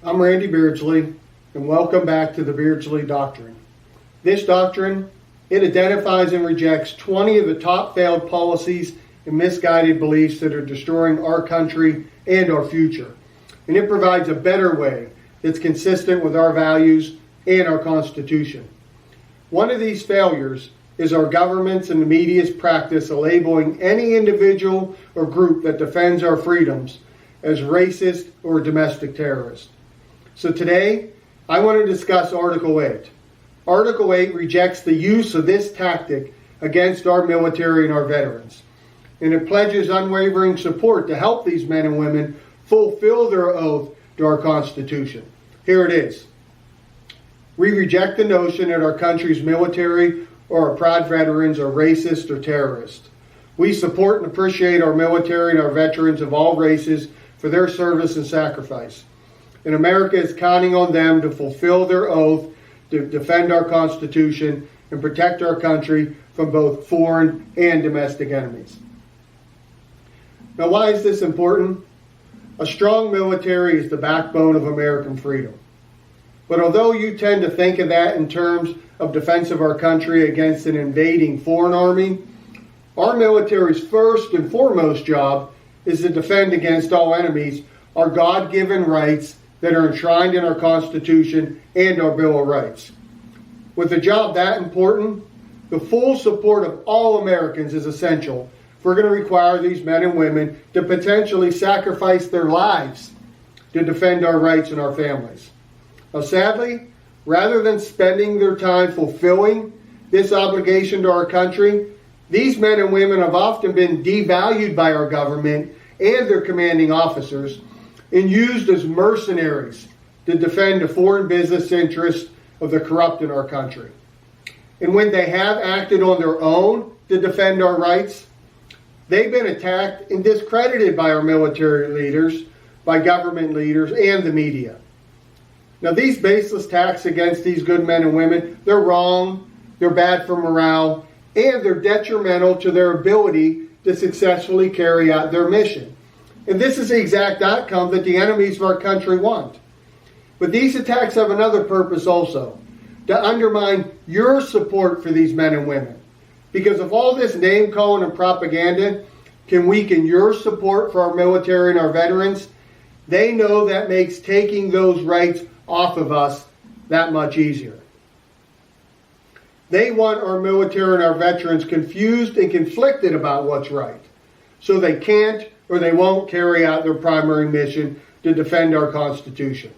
I'm Randy Beardsley, and welcome back to the Beardsley Doctrine. This doctrine, it identifies and rejects 20 of the top failed policies and misguided beliefs that are destroying our country and our future. And it provides a better way that's consistent with our values and our Constitution. One of these failures is our government's and the media's practice of labeling any individual or group that defends our freedoms as racist or domestic terrorist. So today, I want to discuss Article 8. Article 8 rejects the use of this tactic against our military and our veterans. And it pledges unwavering support to help these men and women fulfill their oath to our Constitution. Here it is. We reject the notion that our country's military or our proud veterans are racist or terrorist. We support and appreciate our military and our veterans of all races for their service and sacrifice. And America is counting on them to fulfill their oath to defend our Constitution and protect our country from both foreign and domestic enemies. Now, why is this important? A strong military is the backbone of American freedom. But although you tend to think of that in terms of defense of our country against an invading foreign army, our military's first and foremost job is to defend against all enemies our God-given rights that are enshrined in our Constitution and our Bill of Rights. With a job that important, the full support of all Americans is essential if we're going to require these men and women to potentially sacrifice their lives to defend our rights and our families. Now, sadly, rather than spending their time fulfilling this obligation to our country, these men and women have often been devalued by our government and their commanding officers and used as mercenaries to defend the foreign business interests of the corrupt in our country. And when they have acted on their own to defend our rights, they've been attacked and discredited by our military leaders, by government leaders, and the media. Now, these baseless attacks against these good men and women, they're wrong, they're bad for morale, and they're detrimental to their ability to successfully carry out their mission. And this is the exact outcome that the enemies of our country want. But these attacks have another purpose also, to undermine your support for these men and women. Because if all this name-calling and propaganda can weaken your support for our military and our veterans, they know that makes taking those rights off of us that much easier. They want our military and our veterans confused and conflicted about what's right, so they can't or they won't carry out their primary mission to defend our Constitution.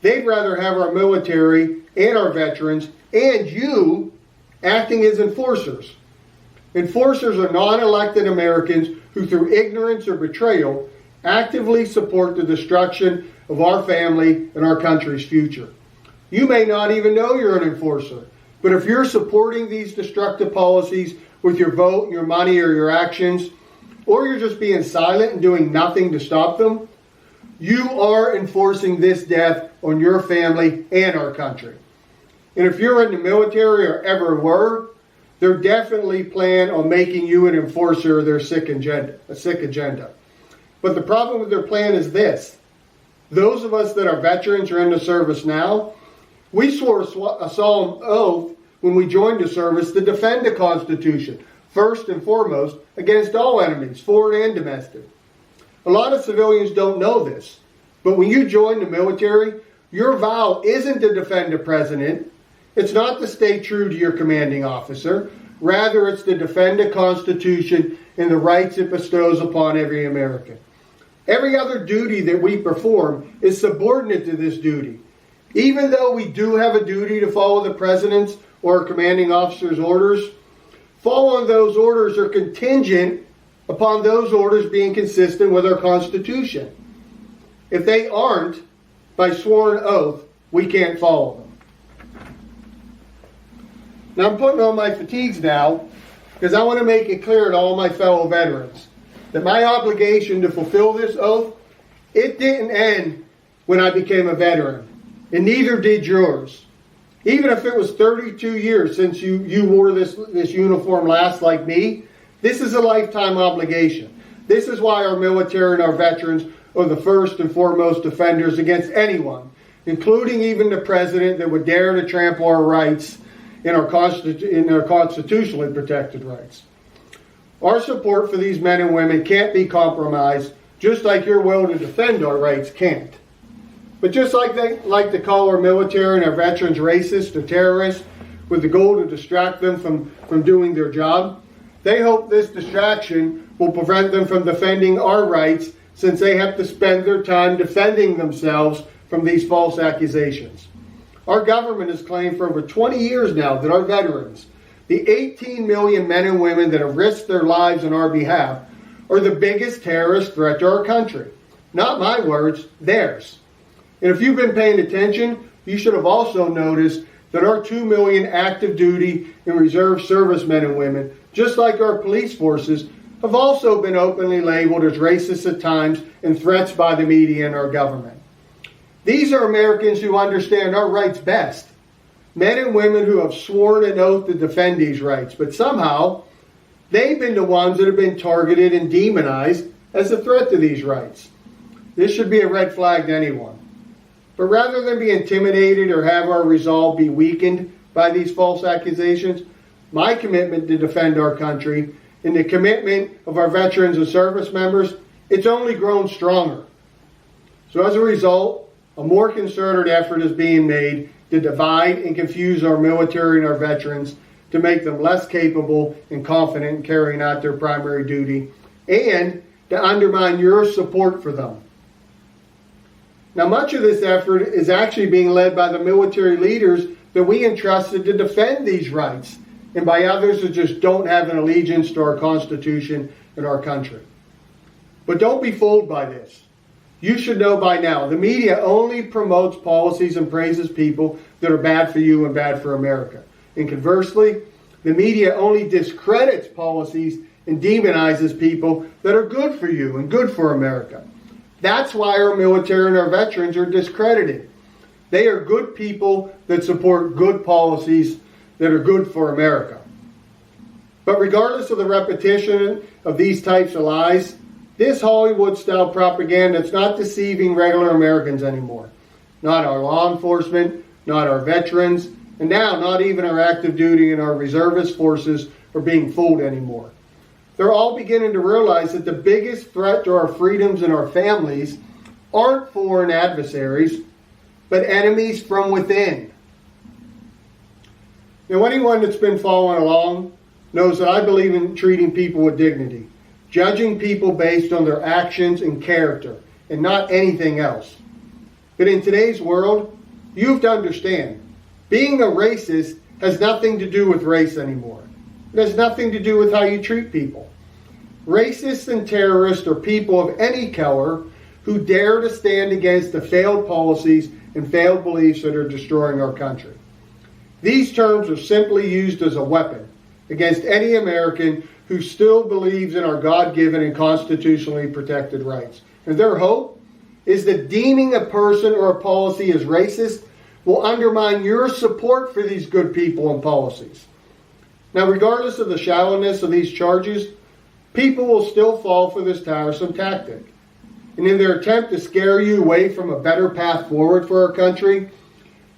They'd rather have our military and our veterans and you acting as enforcers. Enforcers are non-elected Americans who, through ignorance or betrayal, actively support the destruction of our family and our country's future. You may not even know you're an enforcer, but if you're supporting these destructive policies with your vote, your money, or your actions, or you're just being silent and doing nothing to stop them, you are enforcing this death on your family and our country. And if you're in the military or ever were, they're definitely plan on making you an enforcer of their sick agenda. But the problem with their plan is this. Those of us that are veterans or in the service now, we swore a solemn oath when we joined the service to defend the Constitution, first and foremost, against all enemies, foreign and domestic. A lot of civilians don't know this, but when you join the military, your vow isn't to defend the president. It's not to stay true to your commanding officer. Rather, it's to defend the Constitution and the rights it bestows upon every American. Every other duty that we perform is subordinate to this duty. Even though we do have a duty to follow the president's or commanding officer's orders, following those orders are contingent upon those orders being consistent with our Constitution. If they aren't, by sworn oath, we can't follow them. Now I'm putting on my fatigues now because I want to make it clear to all my fellow veterans that my obligation to fulfill this oath, it didn't end when I became a veteran, and neither did yours. Even if it was 32 years since you wore this uniform last like me, this is a lifetime obligation. This is why our military and our veterans are the first and foremost defenders against anyone, including even the president that would dare to trample our rights in our constitutionally protected rights. Our support for these men and women can't be compromised, just like your will to defend our rights can't. But just like they like to call our military and our veterans racist or terrorists with the goal to distract them from doing their job, they hope this distraction will prevent them from defending our rights, since they have to spend their time defending themselves from these false accusations. Our government has claimed for over 20 years now that our veterans, the 18 million men and women that have risked their lives on our behalf, are the biggest terrorist threat to our country. Not my words, theirs. And if you've been paying attention, you should have also noticed that our 2 million active duty and reserve servicemen and women, just like our police forces, have also been openly labeled as racist at times and threats by the media and our government. These are Americans who understand our rights best. Men and women who have sworn an oath to defend these rights, but somehow they've been the ones that have been targeted and demonized as a threat to these rights. This should be a red flag to anyone. But rather than be intimidated or have our resolve be weakened by these false accusations, my commitment to defend our country and the commitment of our veterans and service members, it's only grown stronger. So as a result, a more concerted effort is being made to divide and confuse our military and our veterans to make them less capable and confident in carrying out their primary duty, and to undermine your support for them. Now, much of this effort is actually being led by the military leaders that we entrusted to defend these rights, and by others that just don't have an allegiance to our Constitution and our country. But don't be fooled by this. You should know by now, the media only promotes policies and praises people that are bad for you and bad for America. And conversely, the media only discredits policies and demonizes people that are good for you and good for America. That's why our military and our veterans are discredited. They are good people that support good policies that are good for America. But regardless of the repetition of these types of lies, this Hollywood-style propaganda is not deceiving regular Americans anymore. Not our law enforcement, not our veterans, and now not even our active duty and our reservist forces are being fooled anymore. They're all beginning to realize that the biggest threat to our freedoms and our families aren't foreign adversaries, but enemies from within. Now, anyone that's been following along knows that I believe in treating people with dignity, judging people based on their actions and character, and not anything else. But in today's world, you have to understand, being a racist has nothing to do with race anymore. It has nothing to do with how you treat people. Racists and terrorists are people of any color who dare to stand against the failed policies and failed beliefs that are destroying our country. These terms are simply used as a weapon against any American who still believes in our God-given and constitutionally protected rights. And their hope is that deeming a person or a policy as racist will undermine your support for these good people and policies. Now, regardless of the shallowness of these charges, people will still fall for this tiresome tactic. And in their attempt to scare you away from a better path forward for our country,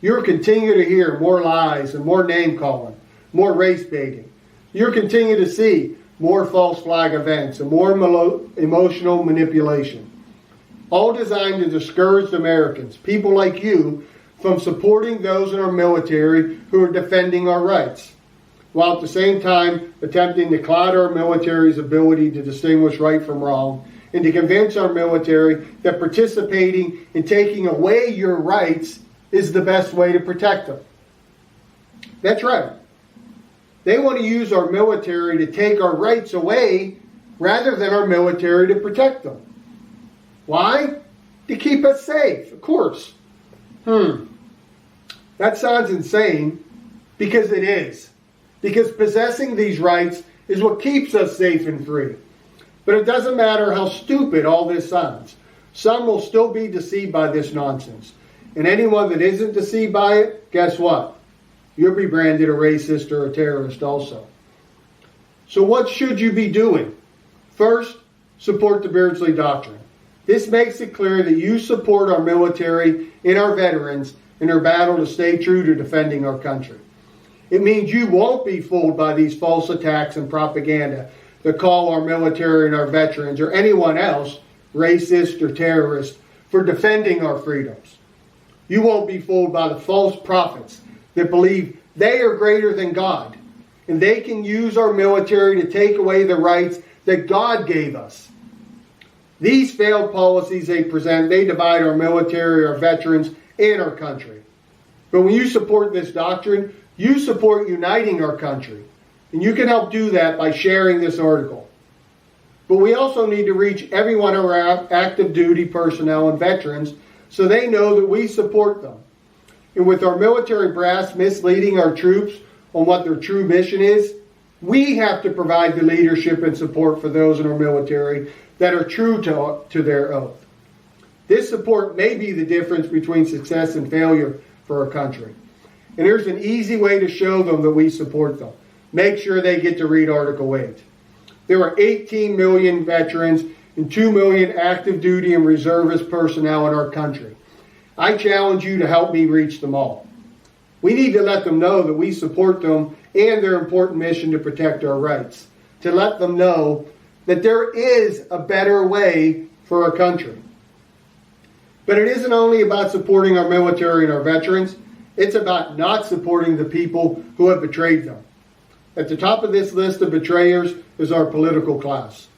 you'll continue to hear more lies and more name-calling, more race-baiting. You'll continue to see more false flag events and more emotional manipulation, all designed to discourage Americans, people like you, from supporting those in our military who are defending our rights, while at the same time attempting to cloud our military's ability to distinguish right from wrong and to convince our military that participating in taking away your rights is the best way to protect them. That's right. They want to use our military to take our rights away rather than our military to protect them. Why? To keep us safe, of course. That sounds insane, because it is. Because possessing these rights is what keeps us safe and free. But it doesn't matter how stupid all this sounds. Some will still be deceived by this nonsense. And anyone that isn't deceived by it, guess what? You'll be branded a racist or a terrorist also. So what should you be doing? First, support the Beardsley Doctrine. This makes it clear that you support our military and our veterans in their battle to stay true to defending our country. It means you won't be fooled by these false attacks and propaganda that call our military and our veterans or anyone else racist or terrorist for defending our freedoms. You won't be fooled by the false prophets that believe they are greater than God and they can use our military to take away the rights that God gave us. These failed policies they present, they divide our military, our veterans, and our country. But when you support this doctrine, you support uniting our country. And you can help do that by sharing this article. But we also need to reach every one of our active duty personnel and veterans so they know that we support them. And with our military brass misleading our troops on what their true mission is, we have to provide the leadership and support for those in our military that are true to their oath. This support may be the difference between success and failure for our country. And there's an easy way to show them that we support them. Make sure they get to read Article 8. There are 18 million veterans and 2 million active duty and reservist personnel in our country. I challenge you to help me reach them all. We need to let them know that we support them and their important mission to protect our rights. To let them know that there is a better way for our country. But it isn't only about supporting our military and our veterans. It's about not supporting the people who have betrayed them. At the top of this list of betrayers is our political class.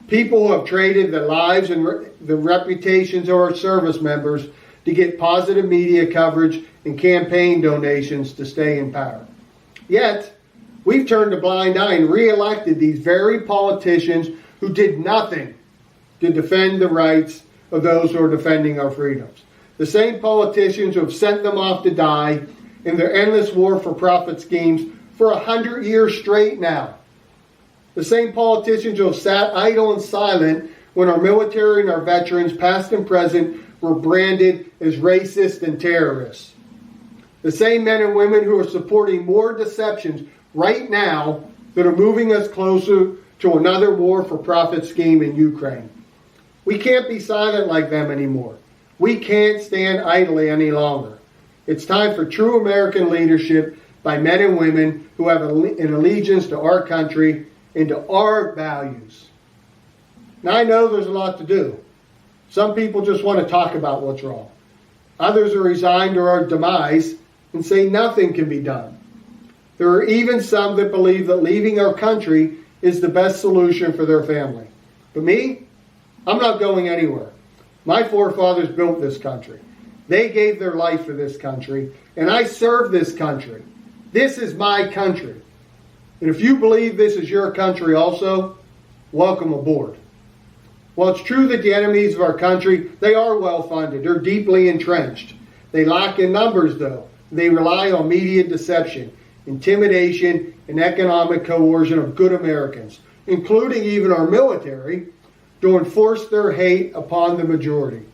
People who have traded their lives and the reputations of our service members to get positive media coverage and campaign donations to stay in power. Yet, we've turned a blind eye and re-elected these very politicians who did nothing to defend the rights of those who are defending our freedoms. The same politicians who have sent them off to die in their endless war for profit schemes for 100 years straight now. The same politicians who have sat idle and silent when our military and our veterans, past and present, were branded as racist and terrorists. The same men and women who are supporting more deceptions right now that are moving us closer to another war for profit scheme in Ukraine. We can't be silent like them anymore. We can't stand idly any longer. It's time for true American leadership by men and women who have an allegiance to our country and to our values. Now, I know there's a lot to do. Some people just want to talk about what's wrong. Others are resigned to our demise and say nothing can be done. There are even some that believe that leaving our country is the best solution for their family. But me, I'm not going anywhere. My forefathers built this country. They gave their life for this country, and I serve this country. This is my country. And if you believe this is your country also, welcome aboard. While it's true that the enemies of our country, they are well-funded. They're deeply entrenched. They lack in numbers, though. They rely on media deception, intimidation, and economic coercion of good Americans, including even our military, to enforce their hate upon the majority.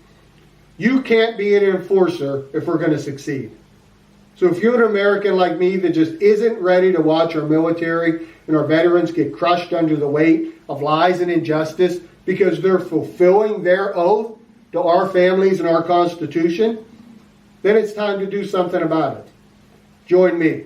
You can't be an enforcer if we're going to succeed. So if you're an American like me that just isn't ready to watch our military and our veterans get crushed under the weight of lies and injustice because they're fulfilling their oath to our families and our Constitution, then it's time to do something about it. Join me.